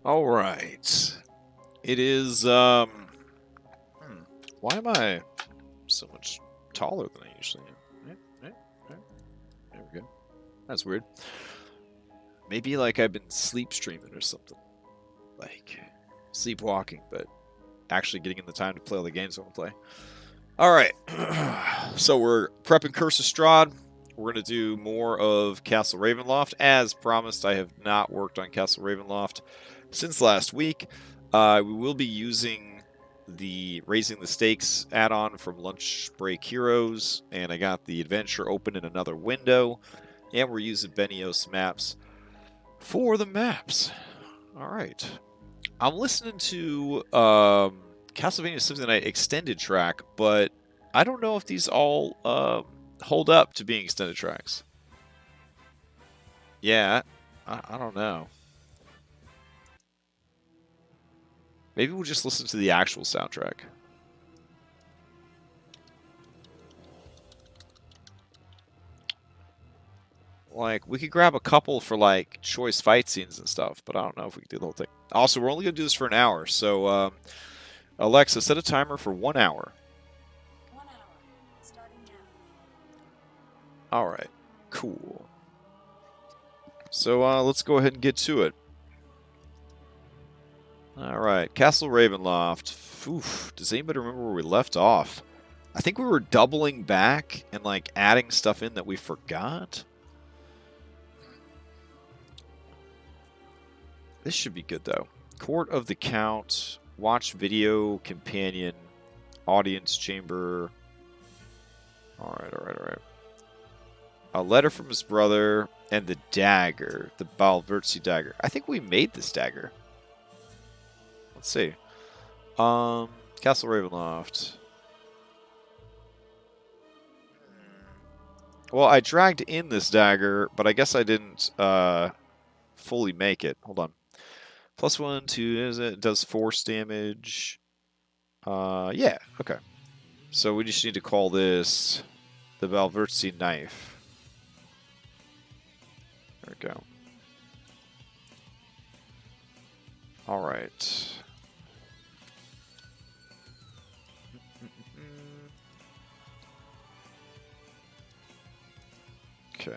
All right. It is, why am I so much taller than I usually am? There we go. That's weird. Maybe, like, I've been sleep streaming or something. Like, sleepwalking, but actually getting in the time to play all the games I want to play. All right. So we're prepping Curse of Strahd. We're going to do more of Castle Ravenloft. As promised, I have not worked on Castle Ravenloft since last week. We will be using the Raising the Stakes add-on from Lunch Break Heroes, and I got the adventure open in another window, and we're using Beneos maps for the maps. All right. I'm listening to Castlevania Symphony of the Night extended track, but I don't know if these all hold up to being extended tracks. Yeah, I don't know. Maybe we'll just listen to the actual soundtrack. Like, we could grab a couple for, like, choice fight scenes and stuff, but I don't know if we can do the whole thing. Also, we're only going to do this for an hour, so, Alexa, set a timer for 1 hour. 1 hour, starting now. Alright, cool. So, let's go ahead and get to it. Alright, Castle Ravenloft. Oof, does anybody remember where we left off? I think we were doubling back and, like, adding stuff in that we forgot. This should be good, though. Court of the Count, watch video, companion, audience chamber. Alright. A letter from his brother, and the dagger, the Balvertzi dagger. I think we made this dagger. Let's see. Castle Ravenloft. Well, I dragged in this dagger, but I guess I didn't fully make it. Hold on. +1, 2, is it? It does force damage. Yeah, okay. So we just need to call this the Balvertzi knife. There we go. Alright. Okay.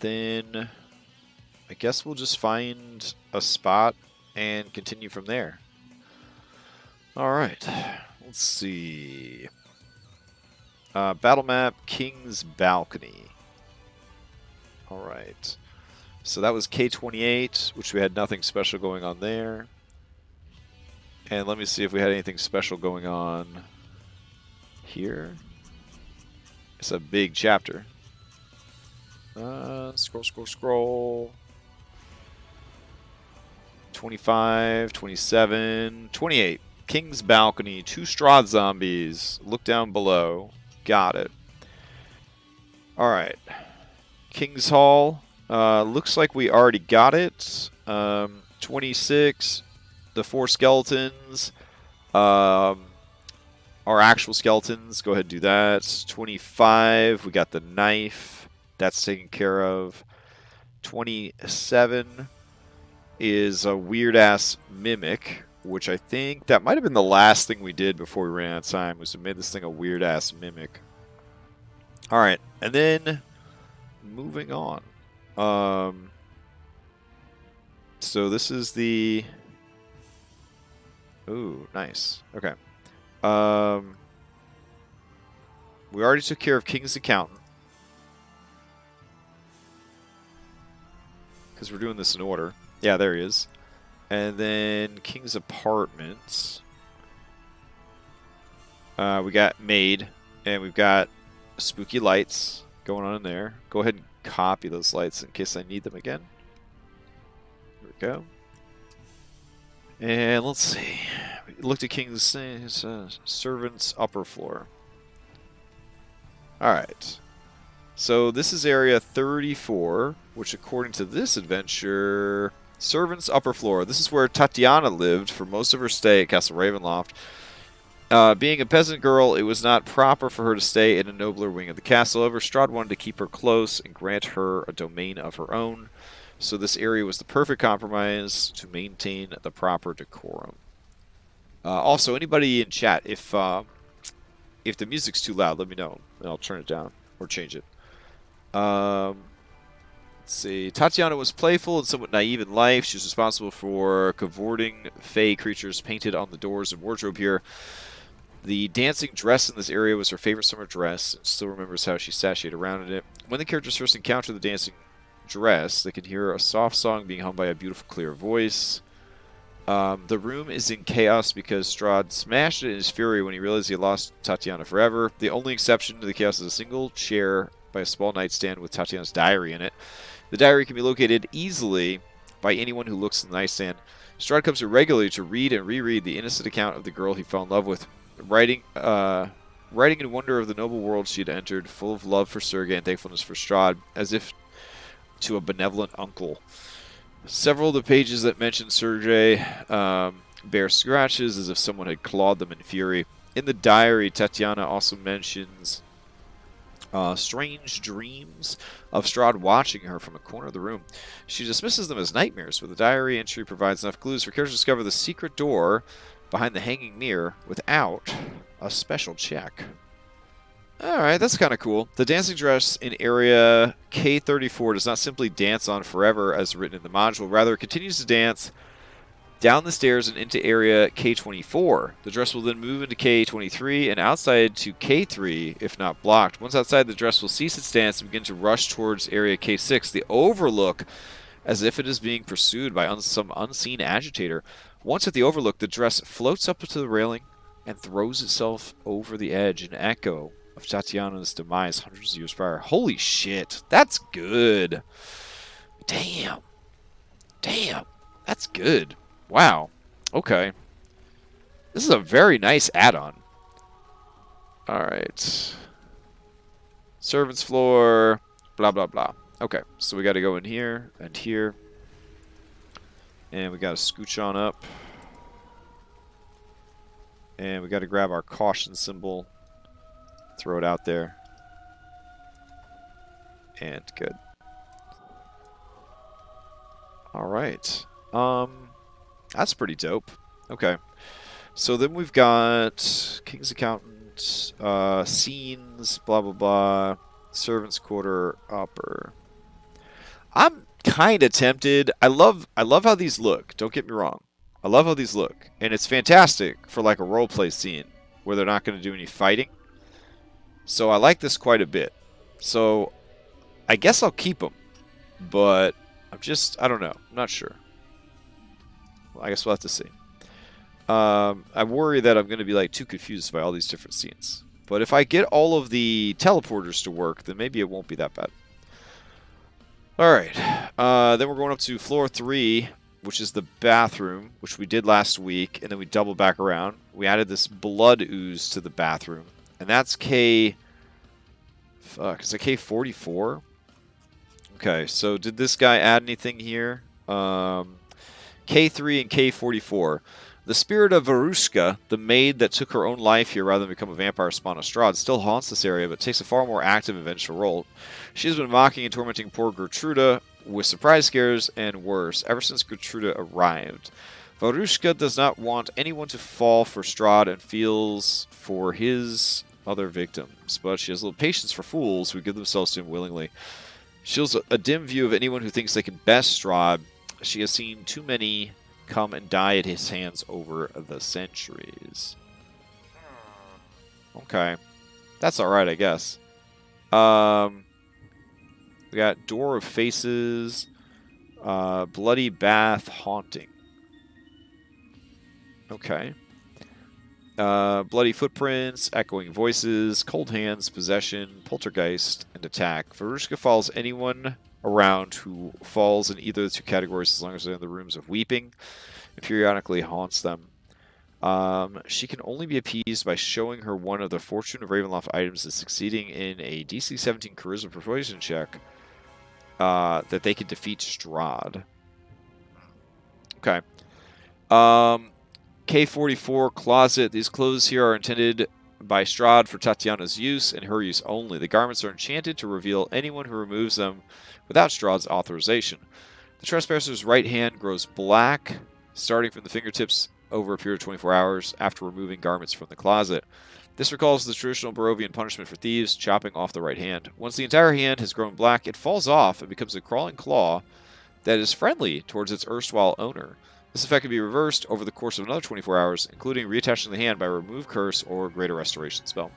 Then I guess we'll just find a spot and continue from there. Alright. Let's see. Battle map, King's Balcony. Alright. So that was K28, which we had nothing special going on there. And let me see if we had anything special going on here. It's a big chapter. Scroll. 25, 27, 28. King's Balcony, 2 Strahd zombies. Look down below. Got it. Alright. King's Hall. Looks like we already got it. 26. The 4 skeletons. Our actual skeletons. Go ahead and do that. 25. We got the knife. That's taken care of. 27 is a weird-ass mimic, which I think that might have been the last thing we did before we ran out of time, was to make this thing a weird-ass mimic. Alright, and then moving on. So this is the... Ooh, nice. Okay. We already took care of King's Accountant, because we're doing this in order. Yeah, there he is. And then King's Apartments. We got Maid, and we've got spooky lights going on in there. Go ahead and copy those lights in case I need them again. There we go. And let's see. We looked at King's Servants upper floor. Alright. So this is area 34, which according to this adventure, Servants upper floor. This is where Tatiana lived for most of her stay at Castle Ravenloft. Being a peasant girl, it was not proper for her to stay in a nobler wing of the castle. However, Strahd wanted to keep her close and grant her a domain of her own. So this area was the perfect compromise to maintain the proper decorum. Also, anybody in chat, if the music's too loud, let me know, and I'll turn it down or change it. Let's see. Tatiana was playful and somewhat naive in life. She was responsible for cavorting fey creatures painted on the doors and wardrobe here. The dancing dress in this area was her favorite summer dress, and still remembers how she sashayed around in it. When the characters first encounter the dancing dress, they can hear a soft song being hummed by a beautiful, clear voice. The room is in chaos because Strahd smashed it in his fury when he realized he had lost Tatiana forever. The only exception to the chaos is a single chair by a small nightstand with Tatiana's diary in it. The diary can be located easily by anyone who looks in the nightstand. Strahd comes here regularly to read and reread the innocent account of the girl he fell in love with, writing in wonder of the noble world she had entered, full of love for Sergei and thankfulness for Strahd, as if to a benevolent uncle. Several of the pages that mention Sergei bear scratches as if someone had clawed them in fury. In the diary, Tatiana also mentions strange dreams of Strahd watching her from a corner of the room. She dismisses them as nightmares, but the diary entry provides enough clues for characters to discover the secret door behind the hanging mirror without a special check. Alright, that's kind of cool. The dancing dress in area K34 does not simply dance on forever as written in the module, rather it continues to dance down the stairs and into area K24. The dress will then move into K23 and outside to K3 if not blocked. Once outside, the dress will cease its dance and begin to rush towards area K6. The overlook, as if it is being pursued by some unseen agitator. Once at the overlook, the dress floats up to the railing and throws itself over the edge, an echo of Tatiana's demise hundreds of years prior. Holy shit, that's good. Damn. That's good. Wow. Okay. This is a very nice add-on. Alright. Servants floor, blah, blah, blah. Okay, so we got to go in here and here. And we got to scooch on up. And we got to grab our caution symbol. Throw it out there. And good. Alright. That's pretty dope. Okay. So then we've got King's Accountant, scenes, blah, blah, blah. Servants' quarter, upper. I'm kind of tempted. I love how these look. Don't get me wrong. I love how these look. And it's fantastic for like a roleplay scene where they're not going to do any fighting. So I like this quite a bit. So I guess I'll keep them. But I don't know. I'm not sure. Well, I guess we'll have to see. I worry that I'm going to be like too confused by all these different scenes. But if I get all of the teleporters to work, then maybe it won't be that bad. Alright. Then we're going up to floor 3, which is the bathroom, which we did last week. And then we doubled back around. We added this blood ooze to the bathroom. And that's K... Fuck, is it K44? Okay, so did this guy add anything here? K3 and K44. The spirit of Varushka, the maid that took her own life here rather than become a vampire spawn of Strahd, still haunts this area, but takes a far more active and vengeful role. She has been mocking and tormenting poor Gertruda with surprise scares and worse, ever since Gertruda arrived. Varushka does not want anyone to fall for Strahd and feels for his other victims, but she has little patience for fools who give themselves to him willingly. She has a dim view of anyone who thinks they can best Strahd. She has seen too many come and die at his hands over the centuries. Okay. That's alright, I guess. We got Door of Faces, Bloody Bath Haunting. Okay. Bloody Footprints, Echoing Voices, Cold Hands, Possession, Poltergeist, and Attack. Varushka follows anyone around who falls in either of the two categories as long as they're in the rooms of weeping, and periodically haunts them. She can only be appeased by showing her one of the Fortune of Ravenloft items and succeeding in a DC 17 Charisma Persuasion check that they can defeat Strahd. Okay. K44 Closet. These clothes here are intended by Strahd for Tatiana's use and her use only. The garments are enchanted to reveal anyone who removes them without Strahd's authorization. The trespasser's right hand grows black, starting from the fingertips over a period of 24 hours after removing garments from the closet. This recalls the traditional Barovian punishment for thieves, chopping off the right hand. Once the entire hand has grown black, it falls off and becomes a crawling claw that is friendly towards its erstwhile owner. This effect can be reversed over the course of another 24 hours, including reattaching the hand by a remove curse or greater restoration spell.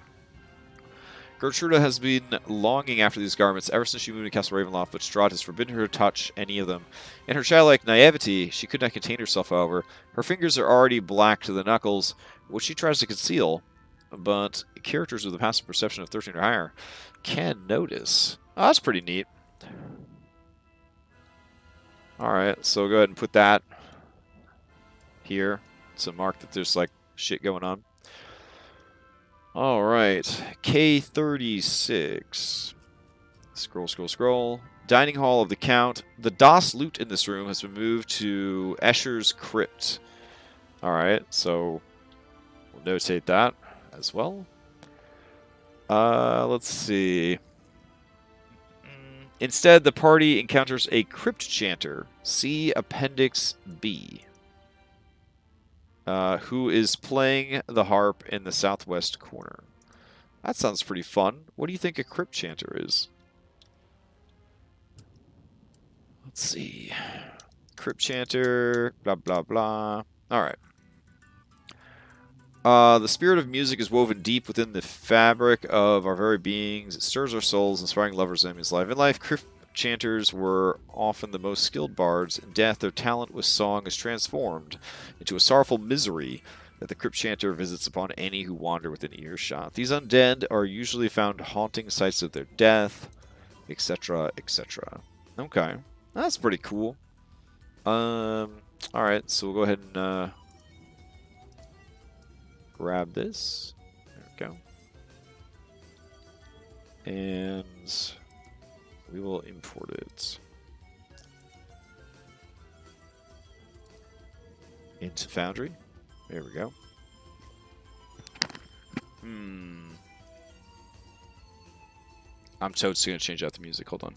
Gertruda has been longing after these garments ever since she moved to Castle Ravenloft, but Strahd has forbidden her to touch any of them. In her childlike naivety, she could not contain herself, however. Her fingers are already black to the knuckles, which she tries to conceal, but characters with a passive perception of 13 or higher can notice. Oh, that's pretty neat. Alright, so go ahead and put that here to mark that there's like shit going on. Alright, K36. Scroll. Dining hall of the Count. The DOS loot in this room has been moved to Escher's Crypt. Alright, so we'll notate that as well. Let's see. Instead, the party encounters a crypt chanter. See Appendix B. Who is playing the harp in the southwest corner. That sounds pretty fun. What do you think a crypt chanter is? Let's see. Crypt chanter, blah, blah, blah. Alright. The spirit of music is woven deep within the fabric of our very beings. It stirs our souls, inspiring lovers and enemies life. In life, crypt chanters were often the most skilled bards. In death, their talent with song is transformed into a sorrowful misery that the crypt chanter visits upon any who wander within earshot. These undead are usually found haunting sites of their death, etc., etc. Okay, that's pretty cool. Alright, so we'll go ahead and grab this. There we go. And we will import it into Foundry. There we go. I'm totally going to change out the music. Hold on.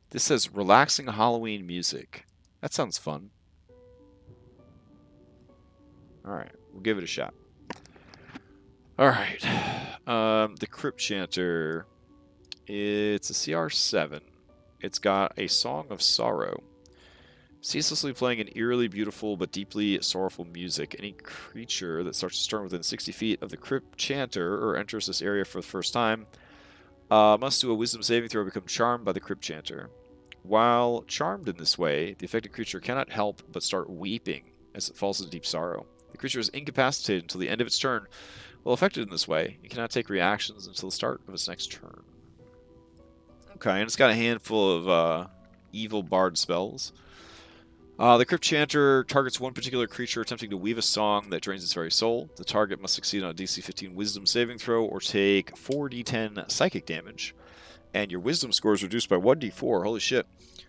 This says relaxing Halloween music. That sounds fun. Alright, we'll give it a shot. Alright. The Crypt Chanter. It's a CR7. It's got a Song of Sorrow. Ceaselessly playing an eerily beautiful but deeply sorrowful music. Any creature that starts to stir within 60 feet of the Crypt Chanter or enters this area for the first time must do a wisdom saving throw to become charmed by the Crypt Chanter. While charmed in this way, the affected creature cannot help but start weeping as it falls into deep sorrow. The creature is incapacitated until the end of its turn. While affected in this way, it cannot take reactions until the start of its next turn. Okay, and it's got a handful of evil bard spells. The Crypt Chanter targets one particular creature attempting to weave a song that drains its very soul. The target must succeed on a DC 15 Wisdom saving throw or take 4d10 psychic damage. And your Wisdom score is reduced by 1d4. Holy shit.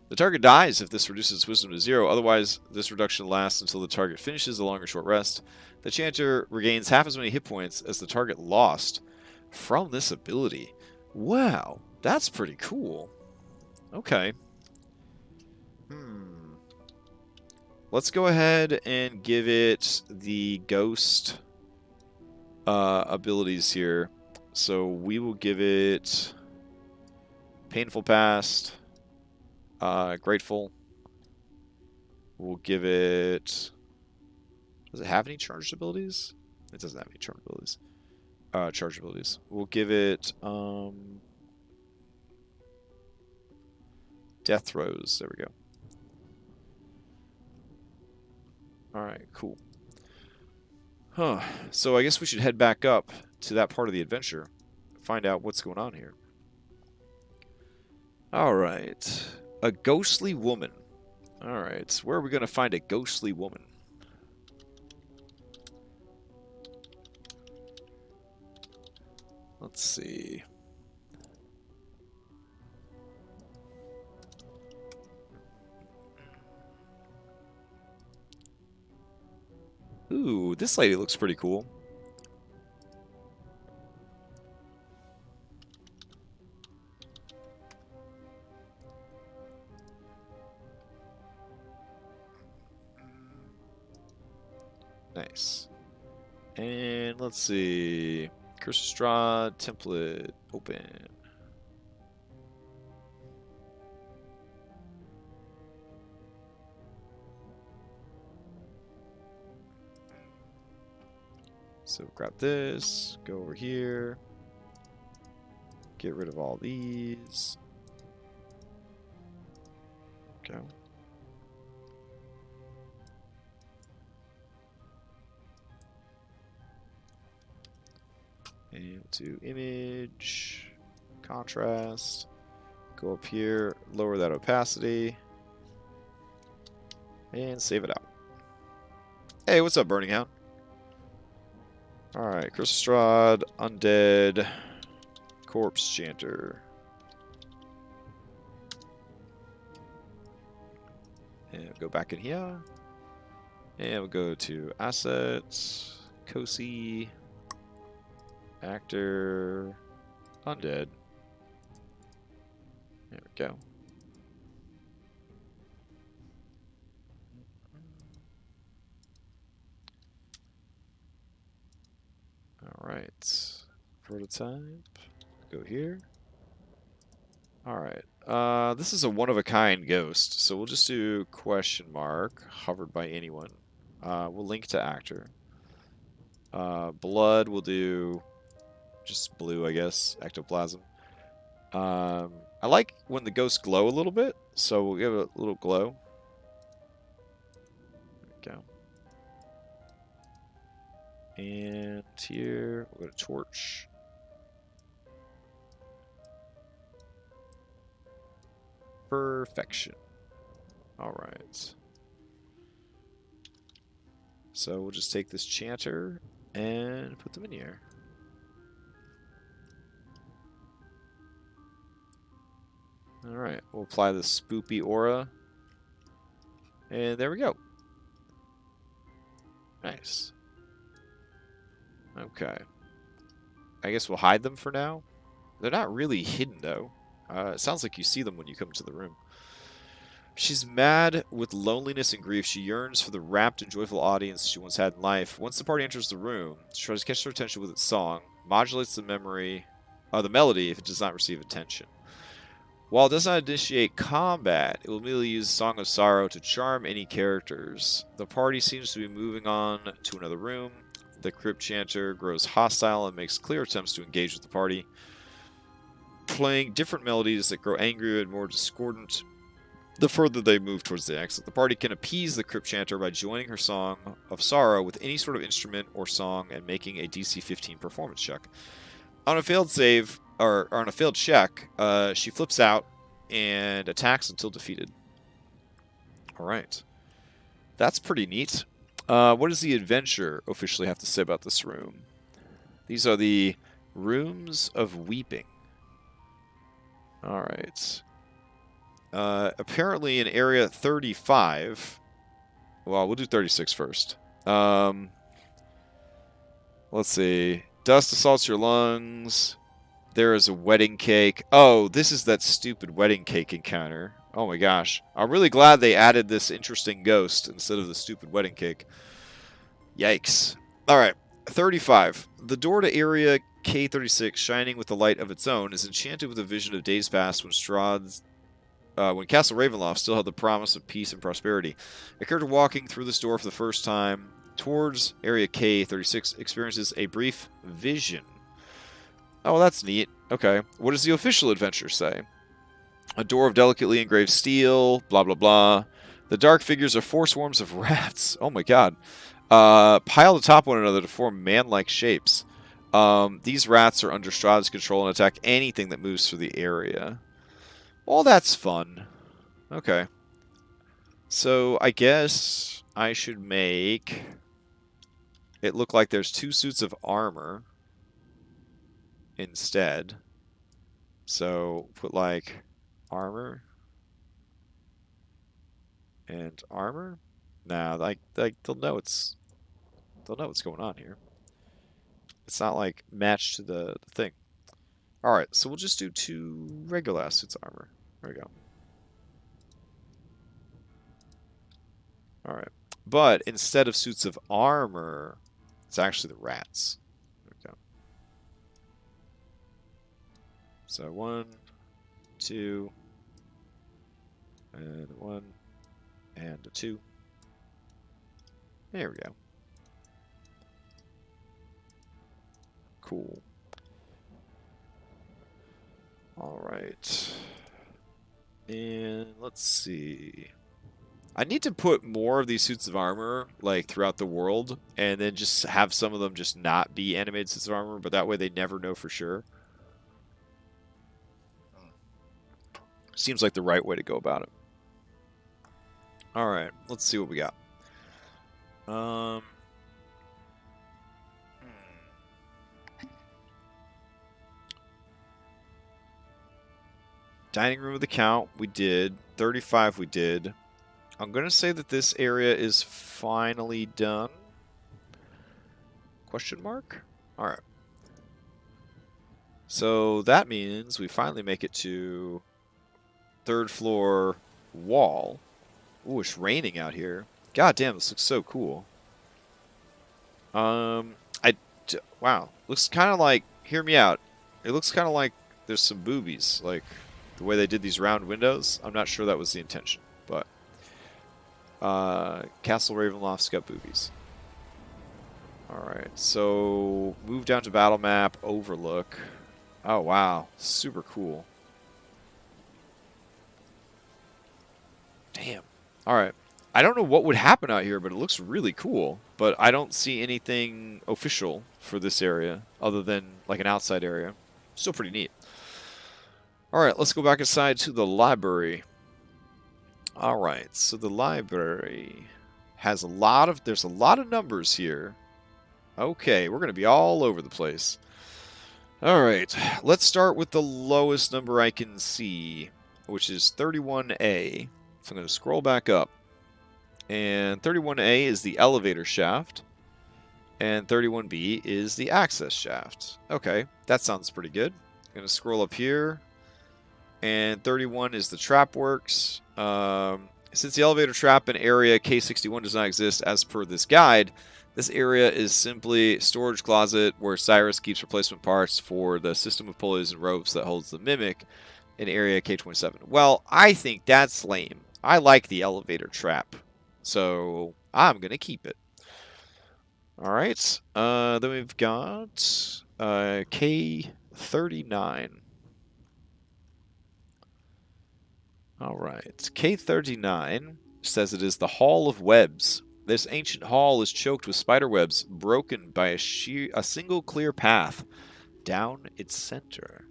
The target dies if this reduces its Wisdom to 0. Otherwise, this reduction lasts until the target finishes a long or short rest. The Chanter regains half as many hit points as the target lost from this ability. Wow, that's pretty cool. Okay. Let's go ahead and give it the ghost abilities here. So we will give it Painful Past, Grateful. We'll give it... Does it have any charged abilities? It doesn't have any charged abilities. Charged abilities. We'll give it Death Throes. There we go. Alright, cool. Huh. So I guess we should head back up to that part of the adventure. Find out what's going on here. Alright. A ghostly woman. Alright. Where are we going to find a ghostly woman? Let's see. Ooh, this lady looks pretty cool. Nice. And let's see. Curse of Strahd template open. So grab this, go over here, get rid of all these. Go. And to image, contrast, go up here, lower that opacity, and save it out. Hey, what's up, Burning Hound? Alright, Curse of Strahd, Undead, Corpse Chanter. And go back in here. And we'll go to Assets, Cosi, Actor, Undead. There we go. Alright. Prototype. Go here. Alright. This is a one-of-a-kind ghost, so we'll just do question mark, hovered by anyone. We'll link to actor. Blood, we'll do just blue, I guess, ectoplasm. I like when the ghosts glow a little bit, so we'll give it a little glow. There we go. And here, we'll go to torch. Perfection. Alright. So we'll just take this chanter and put them in here. Alright, we'll apply the spoopy aura. And there we go. Nice. Okay. I guess we'll hide them for now. They're not really hidden, though. It sounds like you see them when you come to the room. She's mad with loneliness and grief. She yearns for the rapt and joyful audience she once had in life. Once the party enters the room, she tries to catch their attention with its song, modulates the melody if it does not receive attention. While it does not initiate combat, it will immediately use Song of Sorrow to charm any characters. The party seems to be moving on to another room. The Crypt Chanter grows hostile and makes clear attempts to engage with the party, playing different melodies that grow angrier and more discordant the further they move towards the exit. The party can appease the Crypt Chanter by joining her Song of Sorrow with any sort of instrument or song and making a DC 15 performance check. On a failed save, or on a failed check, she flips out and attacks until defeated. Alright. That's pretty neat. What does the adventure officially have to say about this room? These are the Rooms of Weeping. Alright. Apparently in area 35... Well, we'll do 36 first. Let's see. Dust assaults your lungs. There is a wedding cake. Oh, this is that stupid wedding cake encounter. Oh my gosh. I'm really glad they added this interesting ghost instead of the stupid wedding cake. Yikes. Alright, 35. The door to area K36, shining with the light of its own, is enchanted with a vision of days past when when Castle Ravenloft still had the promise of peace and prosperity. A character walking through this door for the first time towards area K36 experiences a brief vision. Oh, well, that's neat. Okay. What does the official adventure say? A door of delicately engraved steel, blah, blah, blah. The dark figures are four swarms of rats. Oh my god. Piled atop one another to form man-like shapes. These rats are under Strahd's control and attack anything that moves through the area. Well, that's fun. Okay. So, I guess I should make it look like there's 2 suits of armor instead. So, put like armor and armor. Nah, like they'll know what's going on here. It's not like matched to the thing. All right, so we'll just do 2 regular suits of armor. There we go. All right. But instead of suits of armor, it's actually the rats. Okay. So 1, 2, and 1, and a 2. There we go. Cool. All right. And let's see. I need to put more of these suits of armor like throughout the world, and then just have some of them just not be animated suits of armor, but that way they never know for sure. Seems like the right way to go about it. All right, let's see what we got. Dining room with the count, we did. 35, we did. I'm going to say that this area is finally done. Question mark? All right. So that means we finally make it to 3rd floor wall. Ooh, it's raining out here. God damn, this looks so cool. Wow, looks kind of like, hear me out. It looks kind of like there's some boobies, like the way they did these round windows. I'm not sure that was the intention, but Castle Ravenloft's got boobies. Alright, so move down to battle map, overlook. Oh wow, super cool. Damn. Alright. I don't know what would happen out here, but it looks really cool. But I don't see anything official for this area other than like an outside area. Still pretty neat. Alright, let's go back inside to the library. Alright, so the library has there's a lot of numbers here. Okay, we're going to be all over the place. Alright, let's start with the lowest number I can see, which is 31A. So I'm going to scroll back up. And 31A is the elevator shaft. And 31B is the access shaft. Okay, that sounds pretty good. I'm going to scroll up here. And 31 is the trap works. Since the elevator trap in area K61 does not exist as per this guide, this area is simply storage closet where Cyrus keeps replacement parts for the system of pulleys and ropes that holds the mimic in area K27. Well, I think that's lame. I like the elevator trap, so I'm going to keep it. Alright, then we've got K39. Alright, K39 says it is the Hall of Webs. This ancient hall is choked with spider webs, broken by a single clear path down its center.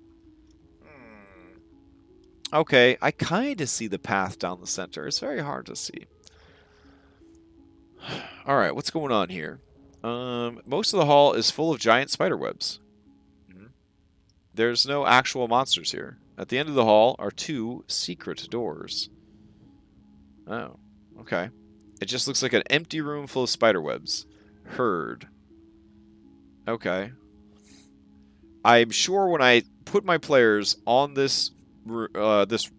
Okay, I kind of see the path down the center. It's very hard to see. Alright, what's going on here? Most of the hall is full of giant spider webs. There's no actual monsters here. At the end of the hall are 2 secret doors. Oh, okay. It just looks like an empty room full of spider webs. Heard. Okay. I'm sure when I put my players on this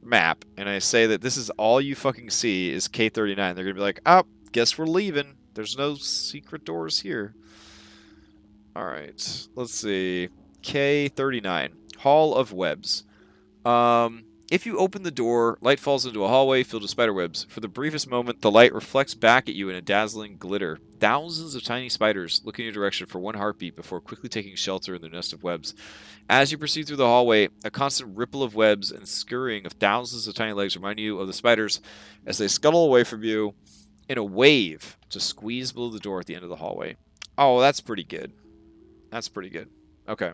map and I say that this is all you fucking see is K39, they're gonna be like, "Oh, guess we're leaving. There's no secret doors here." All right. Let's see. K39. Hall of Webs. If you open the door, light falls into a hallway filled with spider webs. For the briefest moment, the light reflects back at you in a dazzling glitter. Thousands of tiny spiders look in your direction for one heartbeat before quickly taking shelter in their nest of webs. As you proceed through the hallway, a constant ripple of webs and scurrying of thousands of tiny legs remind you of the spiders as they scuttle away from you in a wave to squeeze below the door at the end of the hallway. Oh, that's pretty good. That's pretty good. Okay.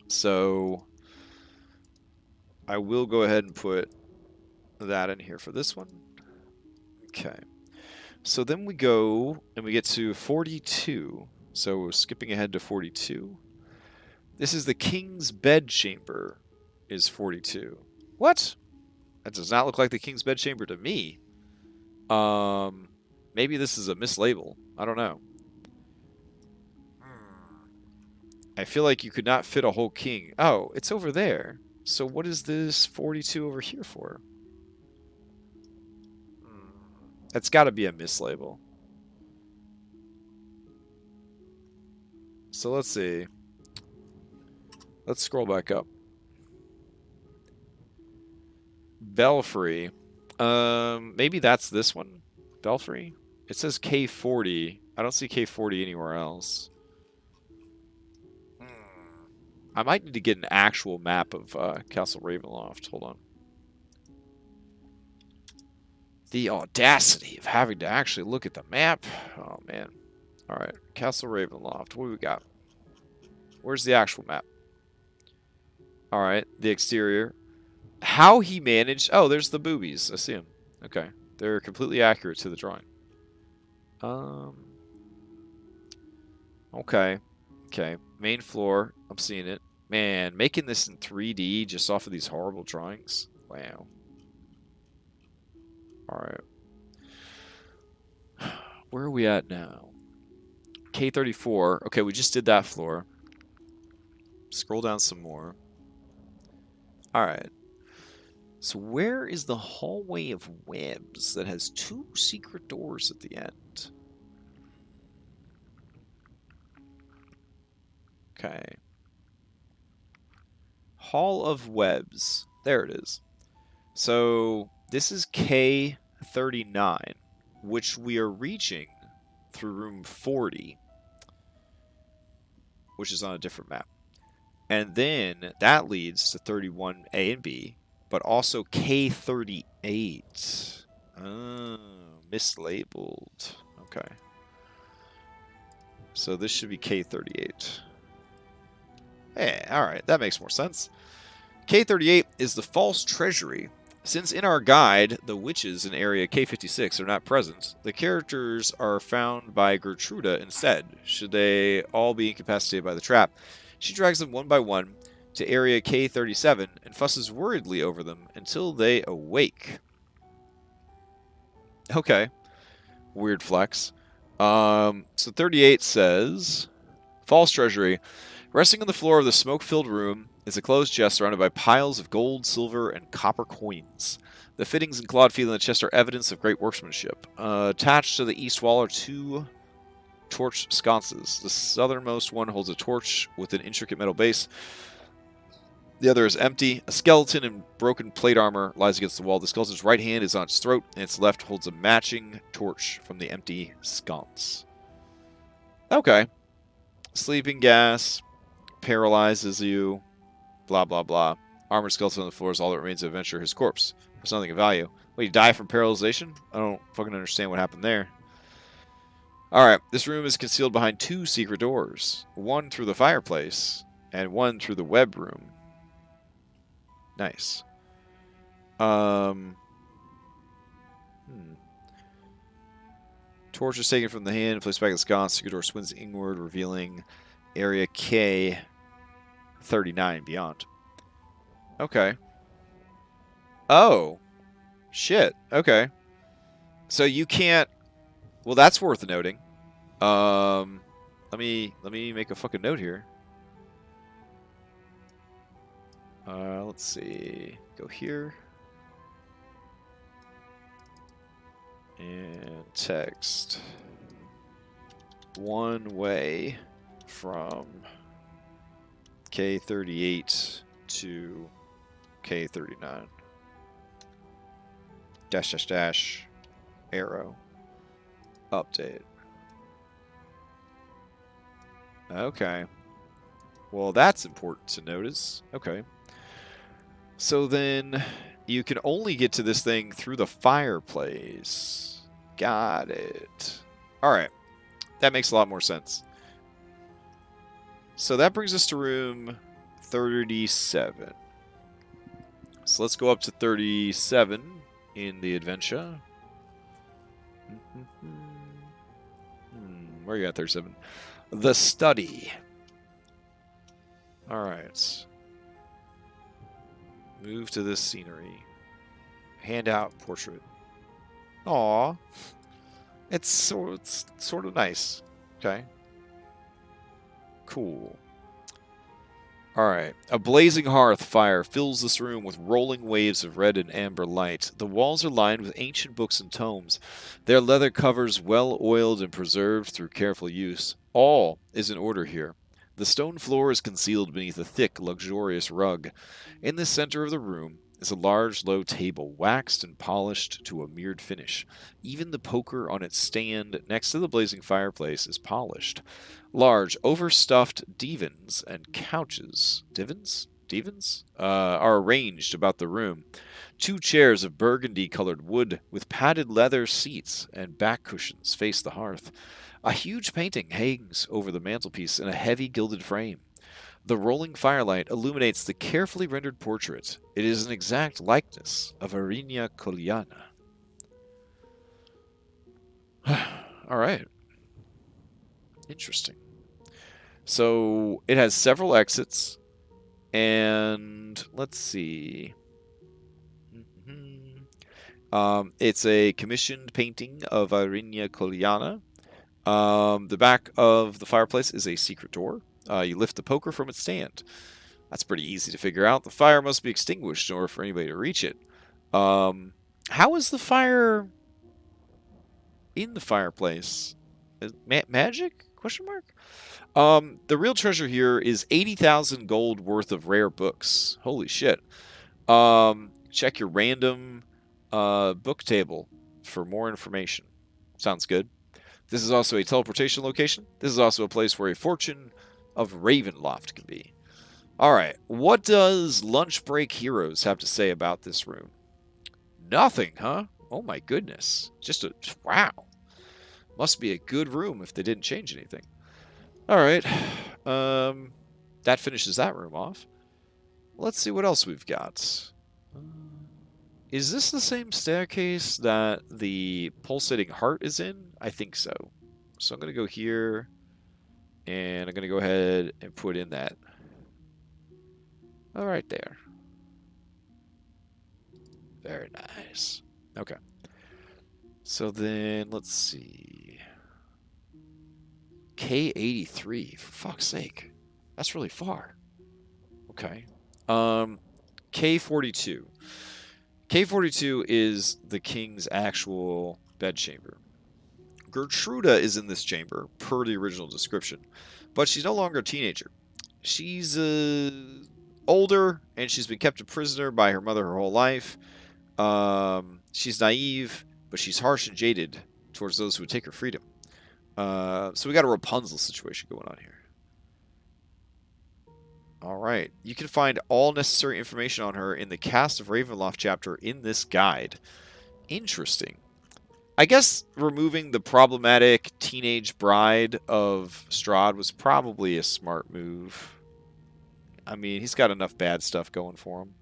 So I will go ahead and put that in here for this one. Okay. So then we go and we get to 42. So we're skipping ahead to 42. This is the King's Bedchamber is 42. What? That does not look like the King's Bedchamber to me. Maybe this is a mislabel. I don't know. I feel like you could not fit a whole king. Oh, it's over there. So what is this 42 over here for? That's got to be a mislabel. So let's see. Let's scroll back up. Belfry. Maybe that's this one. Belfry? It says K40. I don't see K40 anywhere else. I might need to get an actual map of Castle Ravenloft. Hold on. The audacity of having to actually look at the map. Oh, man. All right. Castle Ravenloft. What do we got? Where's the actual map? All right. The exterior. How he managed... Oh, there's the boobies. I see them. Okay. They're completely accurate to the drawing. Okay. Okay. Main floor. I'm seeing it. Man, making this in 3D just off of these horrible drawings. Wow. Alright. Where are we at now? K34. Okay, we just did that floor. Scroll down some more. Alright. So where is the hallway of webs that has 2 secret doors at the end? Okay. Hall of Webs. There it is. So this is K39, which we are reaching through room 40, which is on a different map. And then that leads to 31A and B, but also K38. Oh, mislabeled. Okay. So this should be K38. Hey, alright, that makes more sense. K38 is the false treasury. Since in our guide, the witches in area K56 are not present, the characters are found by Gertruda instead, should they all be incapacitated by the trap. She drags them one by one to area K37 and fusses worriedly over them until they awake. Okay. Weird flex. So 38 says, false treasury. Resting on the floor of the smoke-filled room is a closed chest surrounded by piles of gold, silver, and copper coins. The fittings and clawed feet in the chest are evidence of great workmanship. Attached to the east wall are 2 torch sconces. The southernmost one holds a torch with an intricate metal base. The other is empty. A skeleton in broken plate armor lies against the wall. The skeleton's right hand is on its throat, and its left holds a matching torch from the empty sconce. Okay. Sleeping gas paralyzes you. Blah, blah, blah. Armored skeleton on the floor is all that remains of adventure. His corpse has nothing of value. Wait, you die from paralyzation? I don't fucking understand what happened there. Alright, this room is concealed behind 2 secret doors. One through the fireplace, and one through the web room. Nice. Torch is taken from the hand, placed back in the sconce. Secret door swings inward, revealing area K39 and beyond. Okay. Oh. Shit. Okay. So you can't... Well, that's worth noting. Let me make a fucking note here. Let's see. Go here. And text. One way from K38 to K39. Dash, dash, dash. Arrow. Update. Okay. Well, that's important to notice. Okay. So then you can only get to this thing through the fireplace. Got it. Alright. That makes a lot more sense. So that brings us to room 37. So let's go up to 37 in the adventure. Where you at, 37? The study. Alright. Move to this scenery. Handout portrait. Aw. It's sort of nice. Okay. Cool. Alright. A blazing hearth fire fills this room with rolling waves of red and amber light. The walls are lined with ancient books and tomes, their leather covers well oiled and preserved through careful use. All is in order here. The stone floor is concealed beneath a thick, luxurious rug. In the center of the room is a large, low table, waxed and polished to a mirrored finish. Even the poker on its stand next to the blazing fireplace is polished. Large, overstuffed divans and couches. Divans? Are arranged about the room. 2 chairs of burgundy-colored wood with padded leather seats and back cushions face the hearth. A huge painting hangs over the mantelpiece in a heavy gilded frame. The rolling firelight illuminates the carefully rendered portrait. It is an exact likeness of Arinia Koliana. All right. Interesting. So it has several exits, and let's see. It's a commissioned painting of Arinia Koliana. The back of the fireplace is a secret door. You lift the poker from its stand. That's pretty easy to figure out. The fire must be extinguished in order for anybody to reach it. How is the fire in the fireplace? Magic? Question mark? The real treasure here is 80,000 gold worth of rare books. Holy shit. Check your random book table for more information. Sounds good. This is also a teleportation location. This is also a place where a fortune of Ravenloft can be. Alright, what does Lunch Break Heroes have to say about this room? Nothing, huh? Oh my goodness. Wow. Must be a good room if they didn't change anything. Alright, that finishes that room off. Let's see what else we've got. Is this the same staircase that the pulsating heart is in? I think so. So I'm going to go here, and I'm going to go ahead and put in that. All right there. Very nice. Okay. So then, let's see. K83, for fuck's sake. That's really far. Okay. K42. K42 is the king's actual bedchamber. Gertruda is in this chamber, per the original description, but she's no longer a teenager. She's older, and she's been kept a prisoner by her mother her whole life. She's naive, but she's harsh and jaded towards those who would take her freedom. So we got a Rapunzel situation going on here. Alright, you can find all necessary information on her in the Cast of Ravenloft chapter in this guide. Interesting. I guess removing the problematic teenage bride of Strahd was probably a smart move. I mean, he's got enough bad stuff going for him.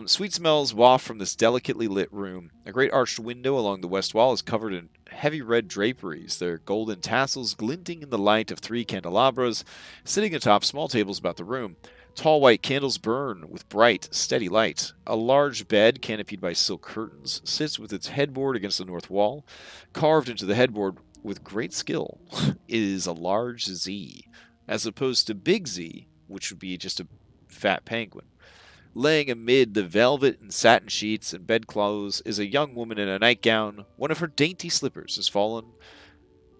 Sweet smells waft from this delicately lit room. A great arched window along the west wall is covered in heavy red draperies, their golden tassels glinting in the light of 3 candelabras sitting atop small tables about the room. Tall white candles burn with bright, steady light. A large bed, canopied by silk curtains, sits with its headboard against the north wall. Carved into the headboard with great skill is a large Z, as opposed to Big Z, which would be just a fat penguin. Laying amid the velvet and satin sheets and bedclothes is a young woman in a nightgown. One of her dainty slippers has fallen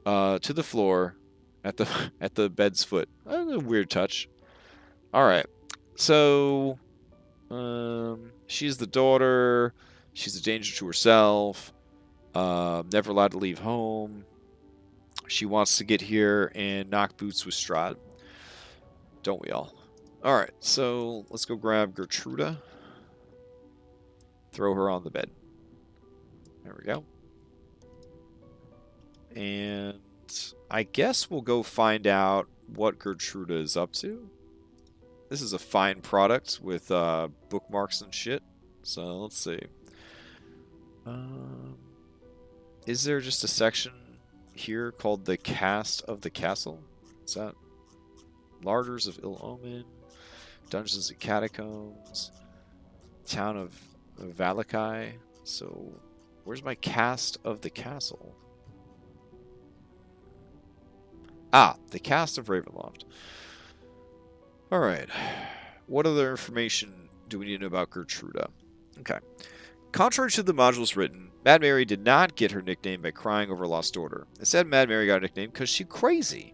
to the floor at the bed's foot. A weird touch. All right, so she's the daughter. She's a danger to herself. Never allowed to leave home. She wants to get here and knock boots with Strahd. Don't we all? All right, so let's go grab Gertruda. Throw her on the bed. There we go. And I guess we'll go find out what Gertruda is up to. This is a fine product with bookmarks and shit. So let's see. Is there just a section here called the Cast of the Castle? Is that Larders of Ill Omen, Dungeons and Catacombs, Town of Valakai? So where's my Cast of the Castle? Ah, the Cast of Ravenloft. Alright. What other information do we need to know about Gertruda? Okay. Contrary to the modules written, Mad Mary did not get her nickname by crying over a lost daughter. Instead, Mad Mary got a nickname because she's crazy.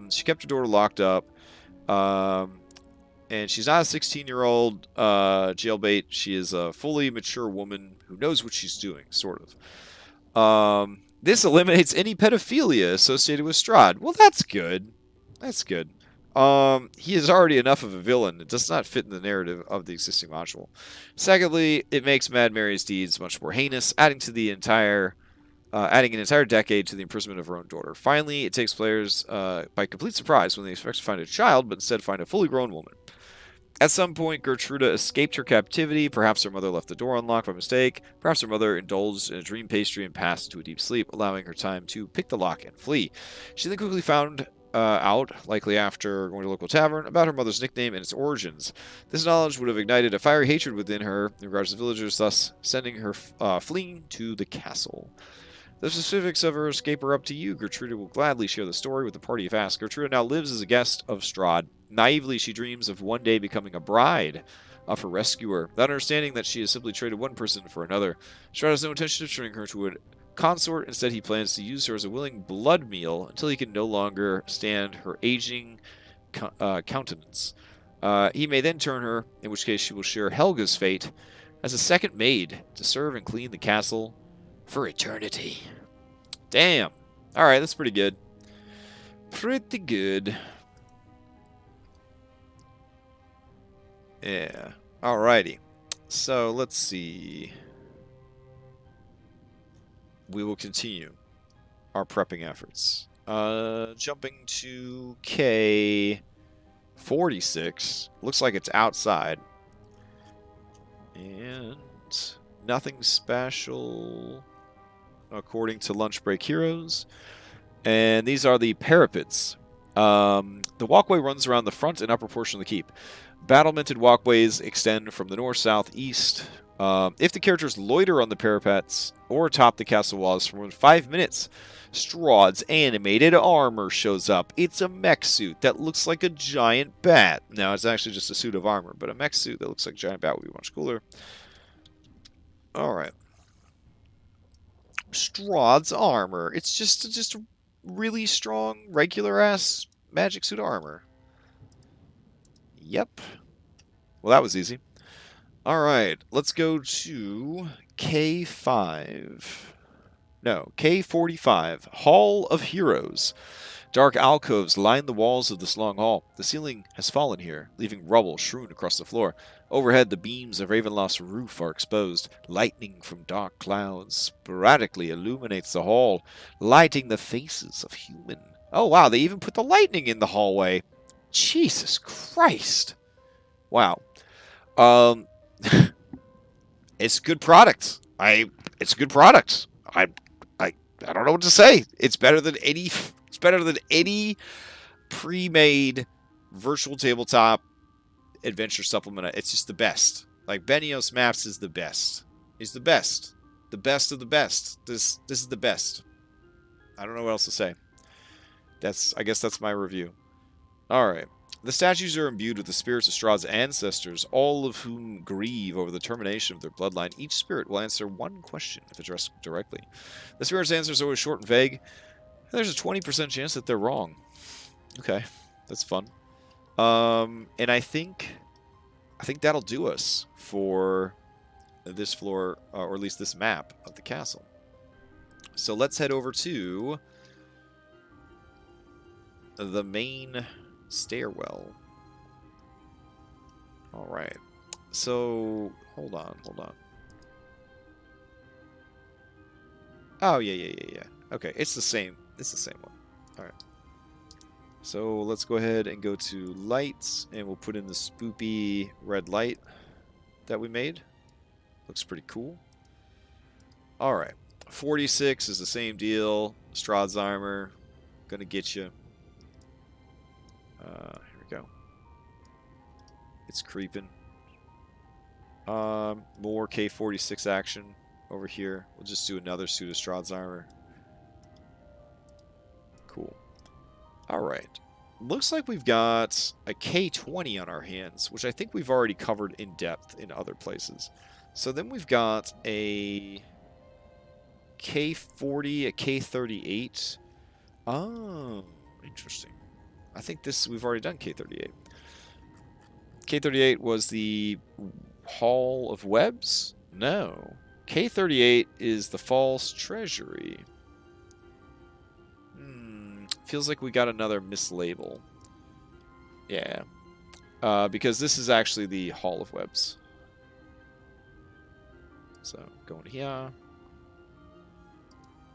She kept her door locked up. And she's not a 16-year-old jailbait. She is a fully mature woman who knows what she's doing, sort of. This eliminates any pedophilia associated with Strahd. Well, that's good. That's good. He is already enough of a villain. It does not fit in the narrative of the existing module. Secondly, it makes Mad Mary's deeds much more heinous, adding an entire decade to the imprisonment of her own daughter. Finally, it takes players by complete surprise when they expect to find a child, but instead find a fully grown woman. At some point, Gertruda escaped her captivity. Perhaps her mother left the door unlocked by mistake. Perhaps her mother indulged in a dream pastry and passed into a deep sleep, allowing her time to pick the lock and flee. She then quickly found out, likely after going to a local tavern, about her mother's nickname and its origins. This knowledge would have ignited a fiery hatred within her in regards to the villagers, thus sending her fleeing to the castle. The specifics of her escape are up to you. Gertruda will gladly share the story with the party if asked. Gertruda now lives as a guest of Strahd. Naively, she dreams of one day becoming a bride of her rescuer, without understanding that she has simply traded one person for another. Strahd has no intention of turning her to a consort. Instead, he plans to use her as a willing blood meal until he can no longer stand her aging countenance. He may then turn her, in which case she will share Helga's fate, as a second maid to serve and clean the castle for eternity. Damn. Alright, that's pretty good. Pretty good. Yeah. Alrighty. So, let's see. We will continue our prepping efforts. Jumping to K46. Looks like it's outside. And nothing special according to Lunch Break Heroes. And these are the parapets. The walkway runs around the front and upper portion of the keep. Battlemented walkways extend from the north, south, east. If the characters loiter on the parapets or atop the castle walls for more than 5 minutes, Strahd's animated armor shows up. It's a mech suit that looks like a giant bat. Now, it's actually just a suit of armor, but a mech suit that looks like a giant bat would be much cooler. Alright. Strahd's armor. It's just a really strong, regular-ass magic suit armor. Yep. Well, that was easy. Alright, let's go to K5. No, K45. Hall of Heroes. Dark alcoves line the walls of this long hall. The ceiling has fallen here, leaving rubble strewn across the floor. Overhead, the beams of Ravenloft's roof are exposed. Lightning from dark clouds sporadically illuminates the hall, lighting the faces of human. Oh, wow, they even put the lightning in the hallway. Jesus Christ. Wow. It's good product. It's good product. I don't know what to say. It's better than any pre-made virtual tabletop adventure supplement. It's just the best. Like Beneos Maps is the best. It's the best. The best of the best. This is the best. I don't know what else to say. I guess that's my review. Alright. The statues are imbued with the spirits of Strahd's ancestors, all of whom grieve over the termination of their bloodline. Each spirit will answer one question if addressed directly. The spirit's answers are always short and vague. There's a 20% chance that they're wrong. Okay, that's fun. And I think that'll do us for this floor, or at least this map of the castle. So let's head over to the main stairwell. Alright. So, hold on. Oh, yeah. Okay, it's the same one. Alright. So, let's go ahead and go to lights, and we'll put in the spoopy red light that we made. Looks pretty cool. Alright. 46 is the same deal. Strahd's armor. Gonna get you. Here we go. It's creeping. More K46 action over here. We'll just do another suit of Strahd's armor. Cool. Alright. Looks like we've got a K20 on our hands, which I think we've already covered in depth in other places. So then we've got a K40, a K38. Oh, Interesting. I think we've already done K38. K38 was the Hall of Webs? No. K38 is the False Treasury. Feels like we got another mislabel. Yeah. Because this is actually the Hall of Webs. So, going here.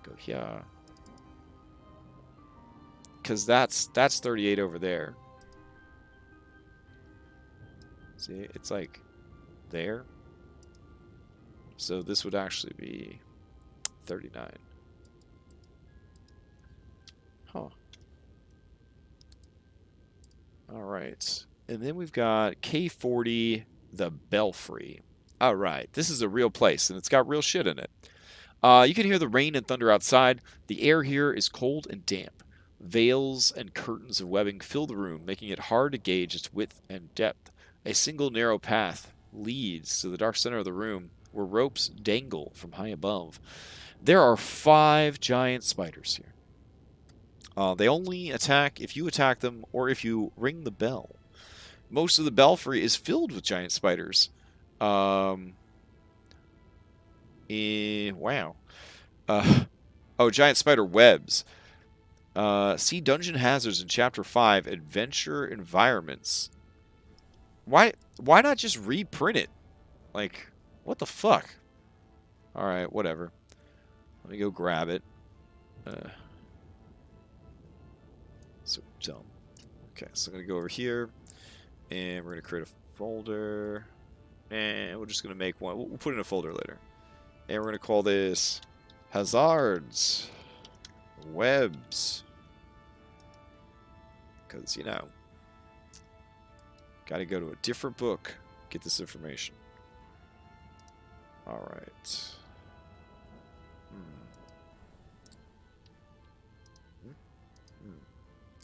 Go here. Because that's 38 over there. See, it's like there. So this would actually be 39. Huh. Alright. And then we've got K40, the Belfry. Alright, this is a real place, and it's got real shit in it. You can hear the rain and thunder outside. The air here is cold and damp. Veils and curtains of webbing fill the room, making it hard to gauge its width and depth. A single narrow path leads to the dark center of the room, where ropes dangle from high above. There are 5 giant spiders here. They only attack if you attack them or if you ring the bell. Most of the belfry is filled with giant spiders. Wow. Giant spider webs. See Dungeon Hazards in Chapter 5, Adventure Environments. Why not just reprint it? Like, what the fuck? Alright, whatever. Let me go grab it. So dumb. Okay, so I'm going to go over here, and we're going to create a folder, and we're just going to make one. We'll put it in a folder later. And we're going to call this Hazards Webs. Because, you know, got to go to a different book, get this information. Alright.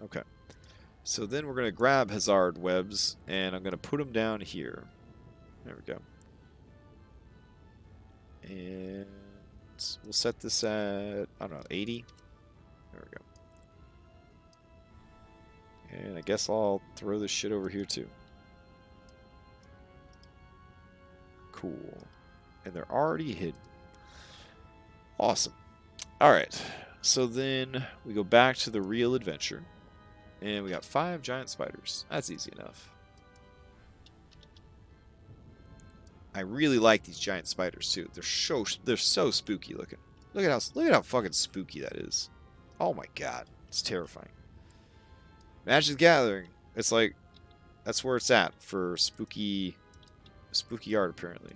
Okay. So then we're going to grab Hazard Webs, and I'm going to put them down here. There we go. And we'll set this at, I don't know, 80. There we go. And I guess I'll throw this shit over here too. Cool. And they're already hidden. Awesome. Alright. So then we go back to the real adventure. And we got 5 giant spiders. That's easy enough. I really like these giant spiders too. They're so spooky looking. Look at how fucking spooky that is. Oh my god, it's terrifying. Magic the Gathering. It's like that's where it's at for spooky art apparently.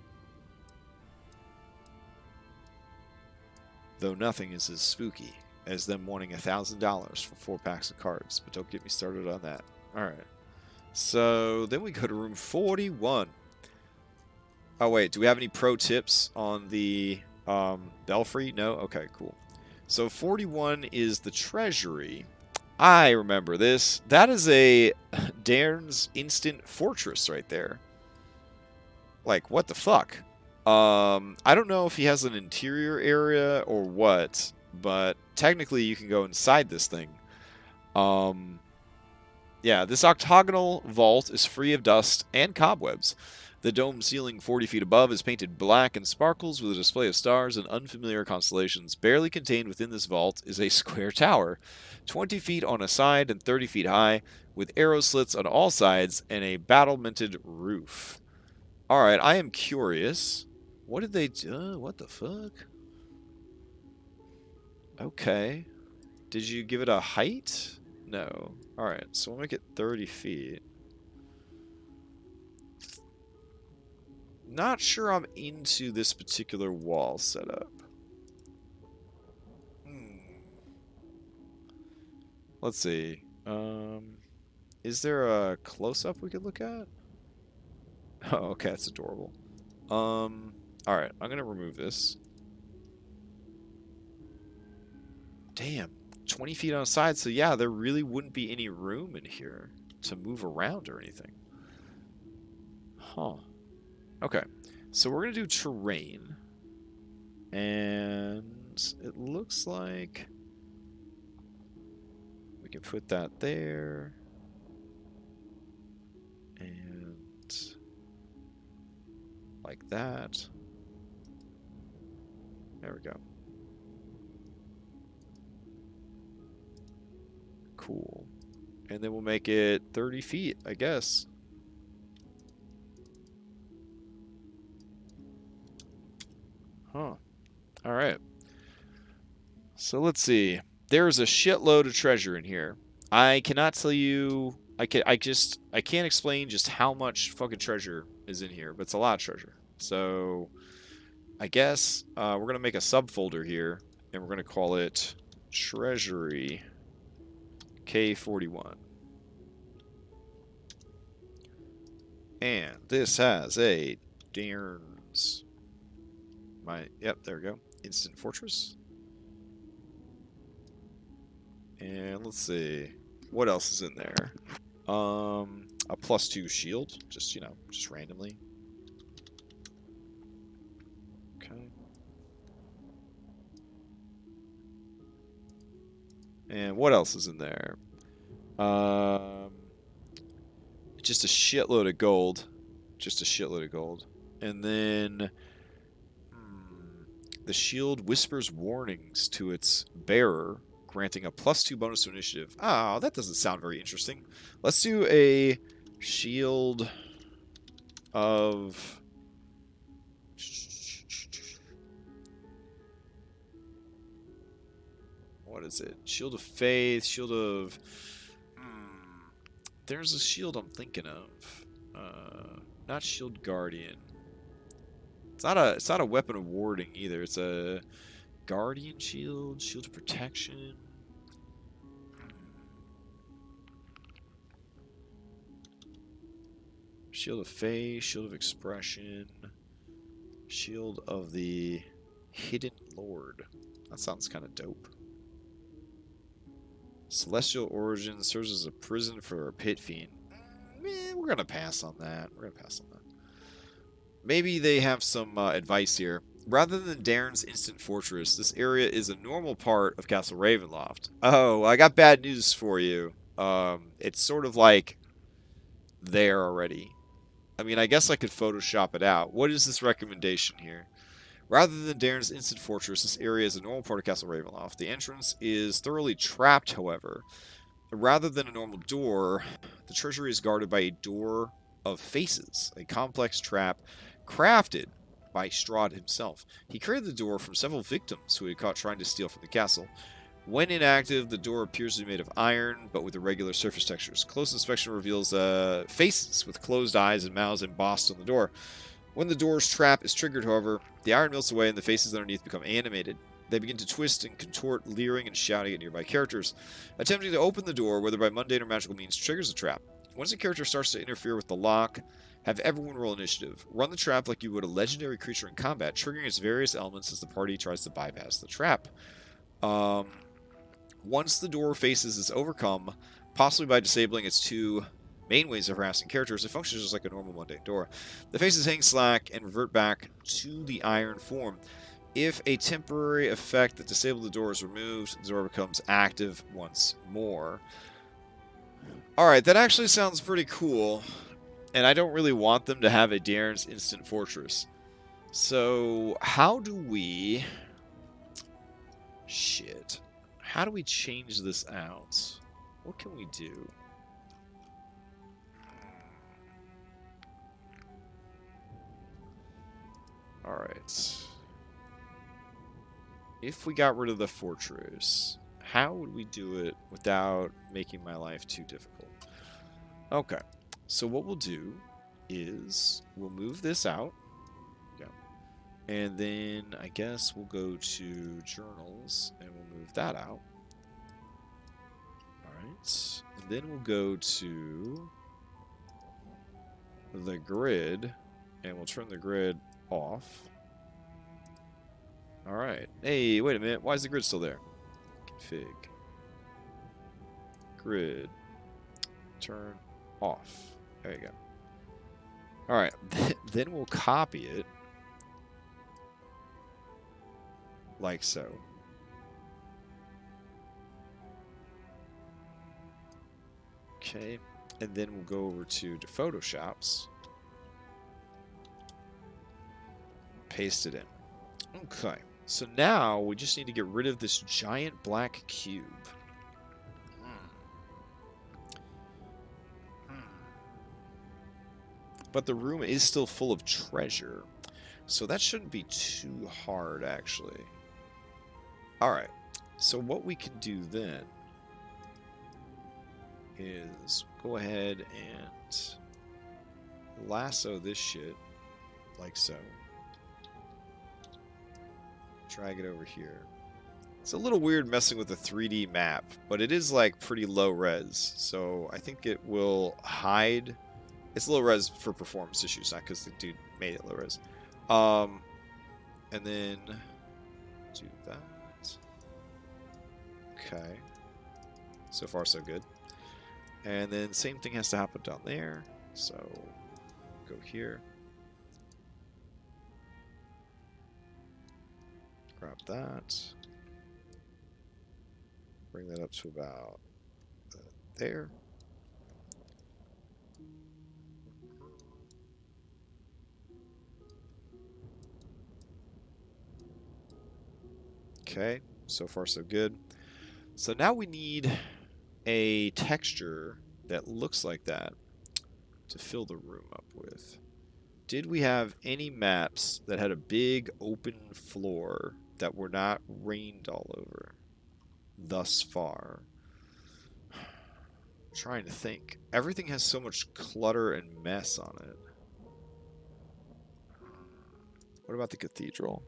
Though nothing is as spooky as them wanting $1,000 for 4 packs of cards. But don't get me started on that. Alright. So, then we go to room 41. Oh, wait. Do we have any pro tips on the Belfry? No? Okay, cool. So, 41 is the Treasury. I remember this. That is a Dairn's Instant Fortress right there. Like, what the fuck? I don't know if he has an interior area or what, but technically you can go inside this thing. Yeah, this octagonal vault is free of dust and cobwebs. The dome ceiling 40 feet above is painted black and sparkles with a display of stars and unfamiliar constellations. Barely contained within this vault is a square tower, 20 feet on a side and 30 feet high, with arrow slits on all sides and a battlemented roof. Alright, I am curious. What did they do? What the fuck? Okay. Did you give it a height? No. Alright, so we'll make it 30 feet. Not sure I'm into this particular wall setup. Let's see. Is there a close-up we could look at? Oh, okay, that's adorable. Alright, I'm gonna remove this. Damn, 20 feet on the side, so yeah, there really wouldn't be any room in here to move around or anything. Huh. Okay, so we're gonna do terrain. And it looks like we we can put that there. And like that. There we go. Cool. And then we'll make it 30 feet, I guess. Huh. All right. So let's see. There's a shitload of treasure in here. I cannot tell you. I can't explain just how much fucking treasure is in here, but it's a lot of treasure. So I guess we're gonna make a subfolder here, and we're gonna call it Treasury K41. And this has a Dairns. Yep, there we go. Instant Fortress. And let's see. What else is in there? A +2 shield. Just, you know, just randomly. Okay. And what else is in there? Just a shitload of gold. Just a shitload of gold. And then the shield whispers warnings to its bearer, granting a +2 bonus to initiative. Oh, that doesn't sound very interesting. Let's do a shield of... What is it? Shield of Faith, Shield of... There's a shield I'm thinking of. Not Shield Guardian. It's not a weapon of warding either. It's a Guardian Shield, Shield of Protection. Shield of Faith, Shield of Expression, Shield of the Hidden Lord. That sounds kind of dope. Celestial Origin serves as a prison for a pit fiend. We're gonna pass on that. We're gonna pass on that. Maybe they have some advice here. Rather than Darren's Instant Fortress, this area is a normal part of Castle Ravenloft. Oh, I got bad news for you. It's sort of like there already. I mean, I guess I could Photoshop it out. What is this recommendation here? Rather than Darren's Instant Fortress, this area is a normal part of Castle Ravenloft. The entrance is thoroughly trapped, however. Rather than a normal door, the treasury is guarded by a door of faces, a complex trap crafted by Strahd himself. He created the door from several victims who he caught trying to steal from the castle. When inactive, the door appears to be made of iron, but with irregular surface textures. Close inspection reveals faces with closed eyes and mouths embossed on the door. When the door's trap is triggered, however, the iron melts away and the faces underneath become animated. They begin to twist and contort, leering and shouting at nearby characters. Attempting to open the door, whether by mundane or magical means, triggers the trap. Once a character starts to interfere with the lock, have everyone roll initiative. Run the trap like you would a legendary creature in combat, triggering its various elements as the party tries to bypass the trap. Once the door faces is overcome, possibly by disabling its two main ways of harassing characters, it functions just like a normal mundane door. The faces hang slack and revert back to the iron form. If a temporary effect that disabled the door is removed, the door becomes active once more. Alright, that actually sounds pretty cool. And I don't really want them to have a Darren's Instant Fortress. So, how do we... Shit. How do we change this out? What can we do? Alright. If we got rid of the fortress, how would we do it without making my life too difficult? Okay. So what we'll do is we'll move this out. Yeah. And then I guess we'll go to journals and we'll move that out. Alright. And then we'll go to the grid and we'll turn the grid off. Alright. Hey, wait a minute. Why is the grid still there? Config. Grid. Turn off. There you go. Alright. Then we'll copy it. Like so. Okay, and then we'll go over to the Photoshops. Paste it in. Okay, so now we just need to get rid of this giant black cube. But the room is still full of treasure, so that shouldn't be too hard, actually. Alright, so what we can do then is go ahead and lasso this shit, like so. Drag it over here. It's a little weird messing with the 3D map, but it is like pretty low res, so I think it will hide. It's low res for performance issues, not because the dude made it low res. And then do that. Okay. So far, so good. And then same thing has to happen down there. So go here. Grab that. Bring that up to about there. Okay, so far so good. So now we need a texture that looks like that to fill the room up with. Did we have any maps that had a big open floor that were not rained all over thus far? I'm trying to think. Everything has so much clutter and mess on it. What about the cathedral?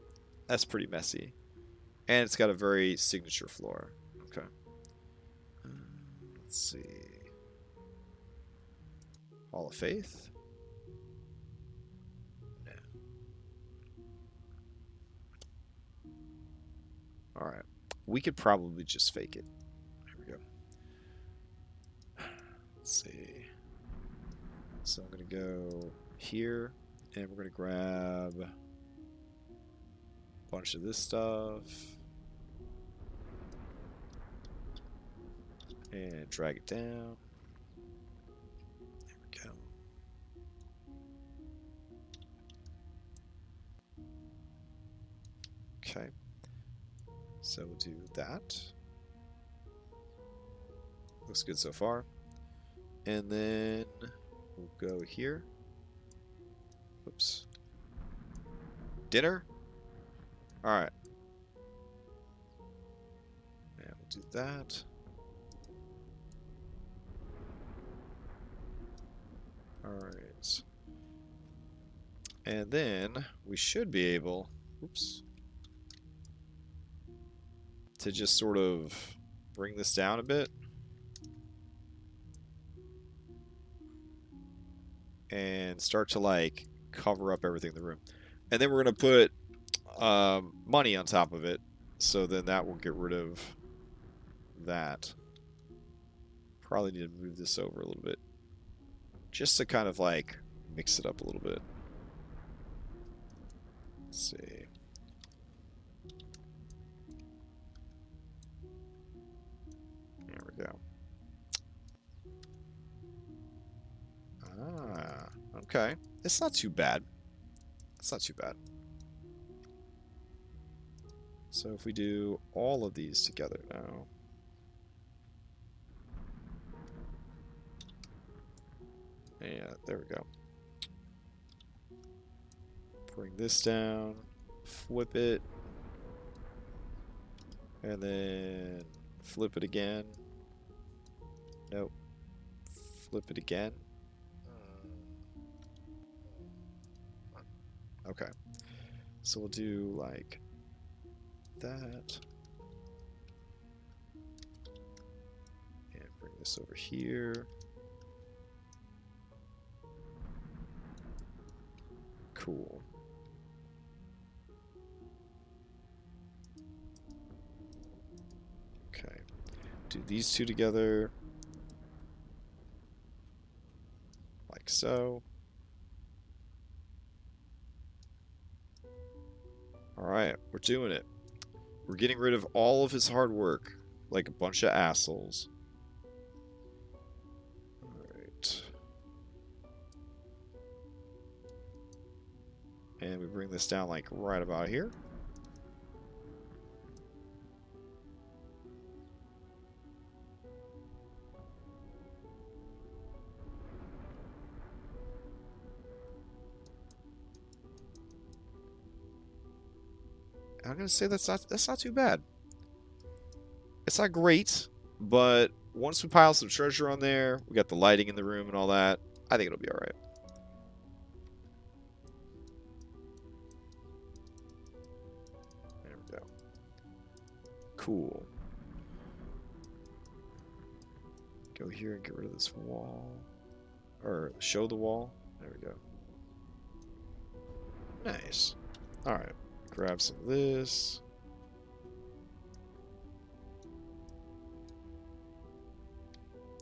That's pretty messy. And it's got a very signature floor. Okay. Let's see. Hall of Faith? No. Alright. We could probably just fake it. There we go. Let's see. So I'm going to go here. And we're going to grab a bunch of this stuff. And drag it down. There we go. Okay. So we'll do that. Looks good so far. And then we'll go here. Oops. Dinner? Alright. And we'll do that. Alright. And then we should be able, oops, to just sort of bring this down a bit. And start to like cover up everything in the room. And then we're going to put money on top of it. So then that will get rid of that. Probably need to move this over a little bit. Just to kind of like mix it up a little bit. Let's see. There we go. Ah, okay. It's not too bad. It's not too bad. So if we do all of these together now. Yeah, there we go. Bring this down, flip it, and then flip it again. Nope. Flip it again. Okay. So we'll do like that. And bring this over here. Cool. Okay. Do these two together. Like so. Alright, we're doing it. We're getting rid of all of his hard work. Like a bunch of assholes. And we bring this down like right about here. I'm gonna say that's not too bad. It's not great, but once we pile some treasure on there, we got the lighting in the room and all that, I think it'll be alright. There we go. Cool. Go here and get rid of this wall. Or show the wall. There we go. Nice. Alright. Grab some of this.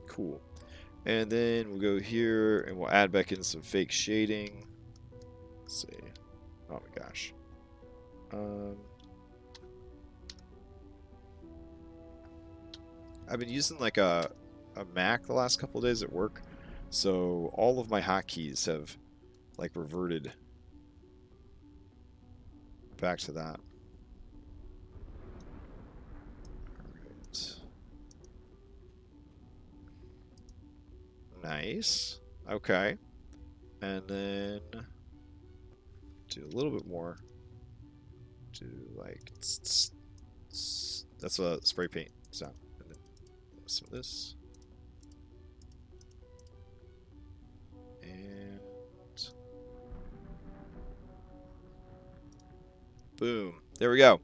Cool. And then we'll go here and we'll add back in some fake shading. Let's see. Oh my gosh. I've been using like a Mac the last couple of days at work, so all of my hotkeys have like reverted back to that. Alright. Nice. Okay. And then do a little bit more. Do like that's a spray paint sound. And then some of this. And boom. There we go.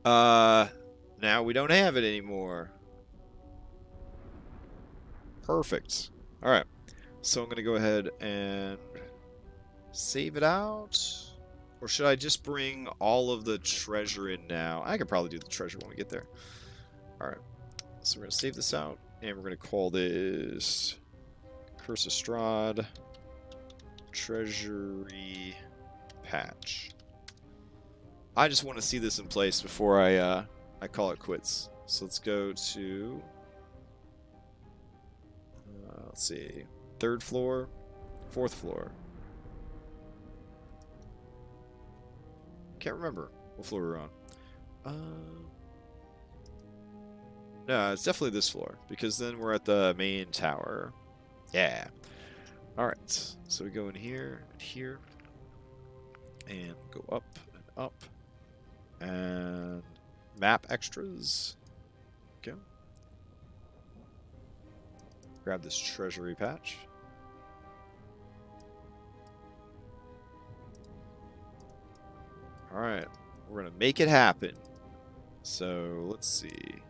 Now we don't have it anymore. Perfect. Alright. So I'm going to go ahead and save it out. Or should I just bring all of the treasure in now? I could probably do the treasure when we get there. Alright. So we're going to save this out. And we're going to call this Curse of Strahd Treasury Patch. I just want to see this in place before I call it quits. So let's go to... let's see. 3rd floor. 4th floor. Can't remember what floor we're on. No, it's definitely this floor, because then we're at the main tower. Yeah. Alright. So we go in here and here. And go up and up. And map extras. Okay. Grab this treasury patch. Alright. We're going to make it happen. So, let's see.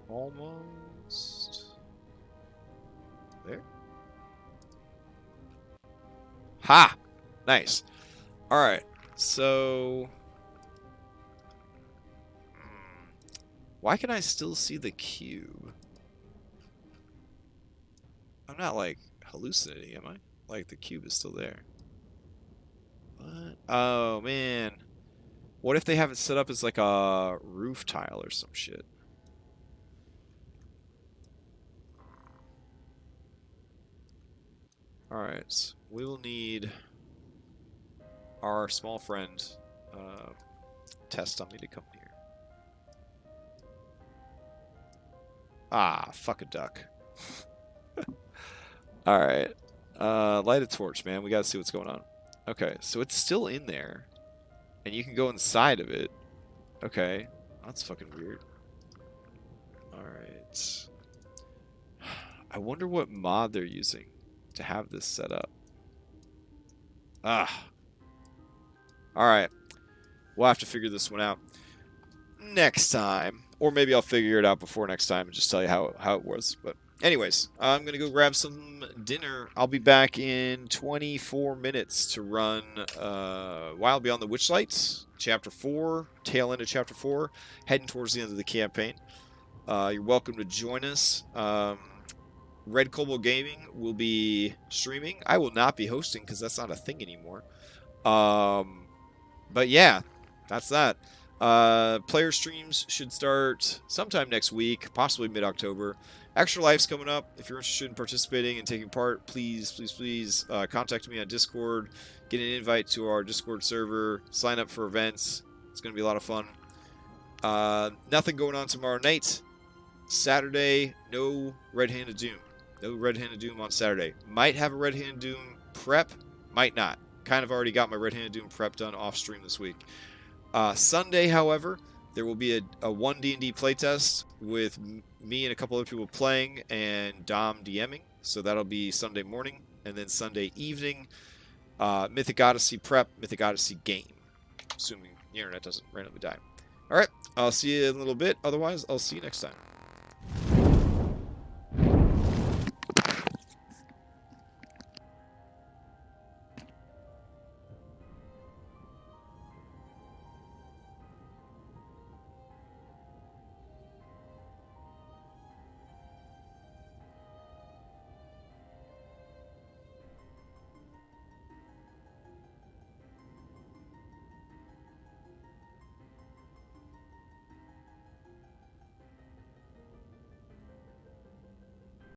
Almost. There. Ha! Nice. Alright. So... why can I still see the cube? I'm not, like, hallucinating, am I? Like, the cube is still there. What? Oh, man. What if they have it set up as, like, a roof tile or some shit? Alright. We will need our small friend, Test on me to come here. Ah, fuck a duck. Alright. Light a torch, man. We gotta see what's going on. Okay, so it's still in there. And you can go inside of it. Okay. That's fucking weird. Alright. I wonder what mod they're using to have this set up. Ah. Alright. We'll have to figure this one out next time. Or maybe I'll figure it out before next time and just tell you how it was. But anyways, I'm going to go grab some dinner. I'll be back in 24 minutes to run Wild Beyond the Witchlights, Chapter 4, tail end of Chapter 4, heading towards the end of the campaign. You're welcome to join us. Red Kobold Gaming will be streaming. I will not be hosting because that's not a thing anymore. But yeah, that's that. Player streams should start sometime next week, possibly mid-October, Extra Life's coming up. If you're interested in participating and taking part, please, please, please contact me on Discord. Get an invite to our Discord server. Sign up for events. It's going to be a lot of fun. Nothing going on tomorrow night. Saturday, no Red Handed Doom. No Red Handed Doom on Saturday. Might have a Red Handed Doom prep. Might not. Kind of already got my Red Handed Doom prep done off stream this week. Sunday, however, there will be a 1 D&D playtest with me and a couple other people playing and Dom DMing. So that'll be Sunday morning. And then Sunday evening, Mythic Odyssey prep, Mythic Odyssey game. Assuming the internet doesn't randomly die. Alright, I'll see you in a little bit. Otherwise, I'll see you next time.